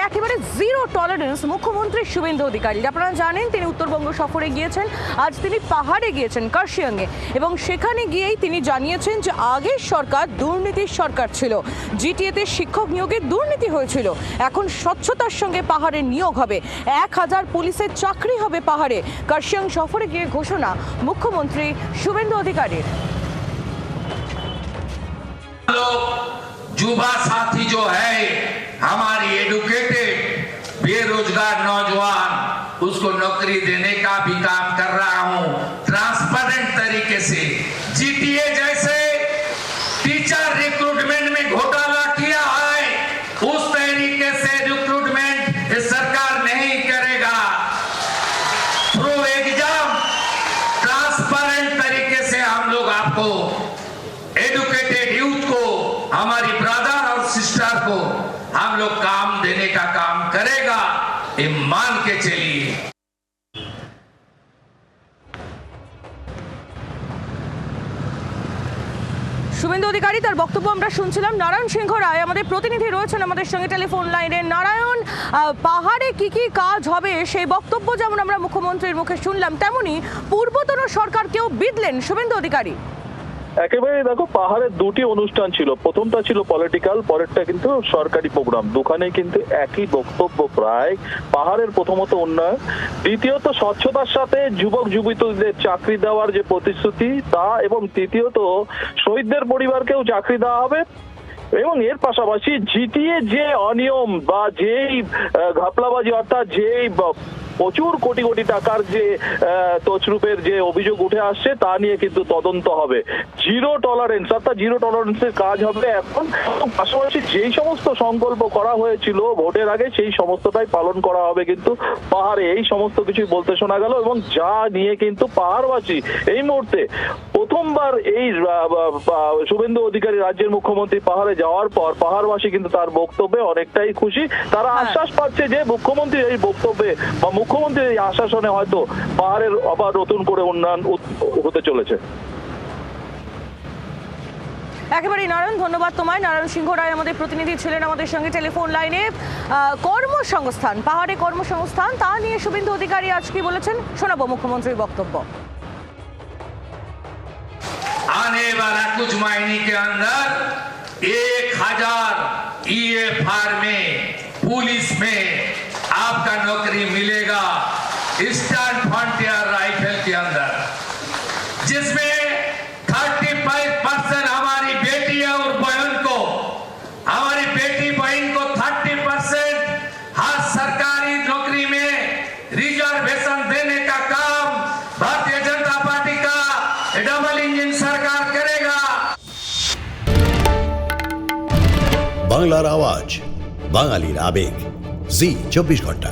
একেবারে zero tolerance মুখ্যমন্ত্রী শুভেন্দু অধিকারী। আপনারা জানেন তিনি উত্তরবঙ্গ সফরে গিয়েছেন, আজ তিনি পাহাড়ে গিয়েছেন কার্শিয়াংয়ে, এবং সেখানে গিয়েই তিনি জানিয়েছেন যে আগের সরকার দুর্নীতির সরকার ছিল, জিটিএতে শিক্ষক নিয়োগে দুর্নীতি হয়েছিল, এখন স্বচ্ছতার সঙ্গে পাহাড়ে নিয়োগ হবে, 1000 পুলিশের চাকরি হবে পাহাড়ে। কার্শিয়াং সফরে গিয়ে ঘোষণা মুখ্যমন্ত্রী শুভেন্দু অধিকারীর। युवा साथी जो है हमारी एडुकेटेड बेरोजगार नौजवान, उसको नौकरी देने का भी काम कर रहा हूं ट्रांसपेरेंट तरीके से। जीटीए जैसे टीचर रिक्रूटमेंट में घोटाला किया है, उस तरीके से रिक्रूटमेंट सरकार नहीं करेगा। थ्रू एग्जाम ट्रांसपेरेंट तरीके से हम लोग आपको एडुकेटेड यूथ को, हमारी ब्रदर और सिस्टर को हम लोग काम देने का काम करेगा, ये मान के चलिए। শুভেন্দু অধিকারী তার বক্তব্য আমরা শুনছিলাম। নারায়ণ সিংহ রায় আমাদের প্রতিনিধি রয়েছেন আমাদের সঙ্গে টেলিফোন লাইনে। নারায়ণ, পাহাড়ে কি কি কাজ হবে সেই বক্তব্য যেমন আমরা মুখ্যমন্ত্রীর মুখে শুনলাম, তেমনি পূর্বতন সরকারকেও বিদলেন শুভেন্দু অধিকারী। একেবারে দেখো, পাহাড়ের দুটি অনুষ্ঠান ছিল, প্রথমটা ছিল পলিটিক্যাল, পরেরটা কিন্তু সরকারি প্রোগ্রাম। দুখানেই কিন্তু একই বক্তব্য প্রায়। পাহাড়ের প্রথমত উন্নয়ন, দ্বিতীয়ত স্বচ্ছতার সাথে যুবক যুবতীদের চাকরি দেওয়ার যে প্রতিশ্রুতি তা, এবং তৃতীয়ত শহীদদের পরিবারকেও চাকরি দেওয়া হবে। এবং এর পাশাপাশি জিটিএ যে অনিয়ম বা যেই ঘাপলাবাজি, অর্থাৎ যেই প্রচুর কোটি কোটি টাকার যে তছরূপের যে অভিযোগ উঠে আসছে তা নিয়ে কিন্তু তদন্ত হবে। জিরো টলারেন্স, অর্থাৎ জিরো টলারেন্সের কাজ হবে এখন। পাশাপাশি যেই সমস্ত সংকল্প করা হয়েছিল ভোটের আগে সেই সমস্তটাই পালন করা হবে কিন্তু পাহাড়ে, এই সমস্ত কিছুই বলতে শোনা গেল। এবং যা নিয়ে কিন্তু পাহাড়বাসী এই মুহূর্তে প্রথমবার এই শুভেন্দু অধিকারী রাজ্যের মুখ্যমন্ত্রী পাহাড়ে যাওয়ার পর পাহাড়বাসী কিন্তু তার বক্তব্যে অনেকটাই খুশি। তারা আশ্বাস পাচ্ছে যে মুখ্যমন্ত্রীর এই বক্তব্যে বা মুখ্যমন্ত্রীর এই আশ্বাসনে হয়তো পাহাড়ের আবার নতুন করে উন্নয়ন হতে চলেছে। একেবারেই নারায়ণ, ধন্যবাদ তোমায়। নারায়ণ সিংহ রায় আমাদের প্রতিনিধি ছিলেন আমাদের সঙ্গে টেলিফোন লাইনে। কর্মসংস্থান, পাহাড়ে কর্মসংস্থান, তা নিয়ে শুভেন্দু অধিকারী আজ কি বলেছেন শোনাবো মুখ্যমন্ত্রীর বক্তব্য। आने वाला कुछ महीने के अंदर 1000 EFR में, पुलिस में आपका नौकरी मिलेगा ईस्टर्न फ्रंटियर राइफल के अंदर, जिसमें 35% हमारी बेटी और बहन को, हमारी बेटी बहन को 30% हर सरकारी नौकरी में रिजर्वेशन देने का काम भारतीय जनता पार्टी का डबल इंजन सरकार करेगा। বাংলার আওয়াজ, বাঙালির আবেগ, জি 24 ঘন্টা।